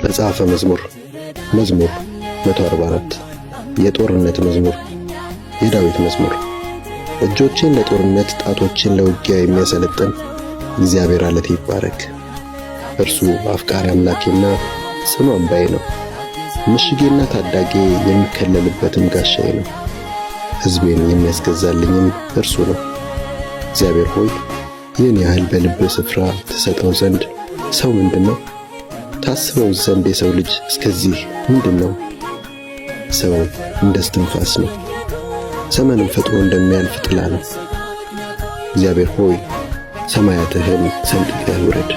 መጽሐፈ መዝሙር መዝሙር 144 የጦርነት መዝሙር የዳዊት መዝሙር። እጆቼን ለጦርነት ጣቶቼን ለውጊያ የሚያሰለጥን እግዚአብሔር አለቴ ይባረክ። እርሱ አፍቃሪ አምላኬና ጽኑ አምባዬ ነው፣ ምሽጌና ታዳጌ የሚከለልበትም ጋሻዬ ነው። ሕዝቤን የሚያስገዛልኝም እርሱ ነው። እግዚአብሔር ሆይ ይህን ያህል በልብህ ስፍራ ትሰጠው ዘንድ ሰው ምንድነው? ታስበው ዘንድ የሰው ልጅ እስከዚህ ምንድነው? ሰው እንደ እስትንፋስ ነው፣ ዘመንም ፈጥኖ እንደሚያልፍ ጥላ ነው። እግዚአብሔር ሆይ ሰማያትህን ሰንጥቀህ ውረድ፣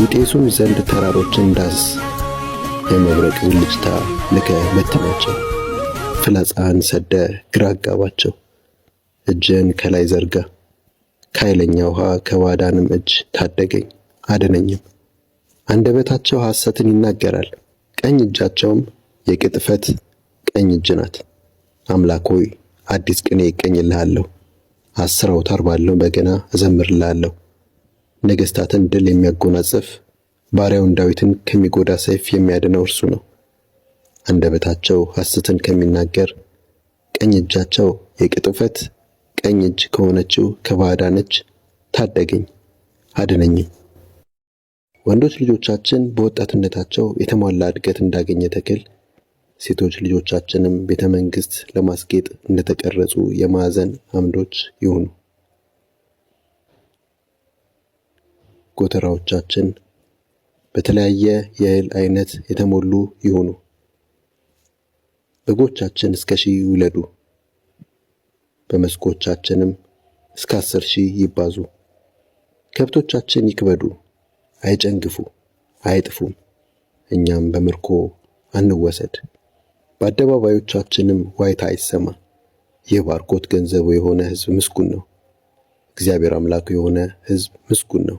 ይጤሱም ዘንድ ተራሮችን ዳስስ። የመብረቅ ብልጭታ ልከህ በትናቸው፣ ፍላጻህን ሰደህ ግራ አጋባቸው። እጅህን ከላይ ዘርጋ፣ ከኃይለኛ ውሃ ከባዳንም እጅ ታደገኝ አድነኝም። አንደበታቸው ሐሰትን ይናገራል፣ ቀኝ እጃቸውም የቅጥፈት ቀኝ እጅ ናት። አምላክ ሆይ አዲስ ቅኔ ይቀኝልሃለሁ፣ 10 አውታር ባለው በገና እዘምርልሃለሁ። ነገሥታትን ድል የሚያጎናጽፍ ባሪያውን ዳዊትን ከሚጎዳ ሰይፍ የሚያድነው እርሱ ነው። አንደበታቸው ሐሰትን ከሚናገር ቀኝ እጃቸው የቅጥፈት ቀኝ እጅ ከሆነችው ከባዕዳን እጅ ታደገኝ አድነኝም። ወንዶች ልጆቻችን በወጣትነታቸው የተሟላ እድገት እንዳገኘ ተክል፣ ሴቶች ልጆቻችንም ቤተ መንግሥት ለማስጌጥ እንደተቀረጹ የማዕዘን አምዶች ይሁኑ። ጎተራዎቻችን በተለያየ የእህል አይነት የተሞሉ ይሁኑ። በጎቻችን እስከ 1000 ይውለዱ፣ በመስኮቻችንም እስከ 10,000 ይባዙ። ከብቶቻችን ይክበዱ፣ አይጨንግፉ፣ አይጥፉም፣ እኛም በምርኮ አንወሰድ። በአደባባዮቻችንም ዋይታ አይሰማ። ይህ ባርኮት ገንዘቡ የሆነ ሕዝብ ምስጉን ነው፣ እግዚአብሔር አምላኩ የሆነ ሕዝብ ምስጉን ነው።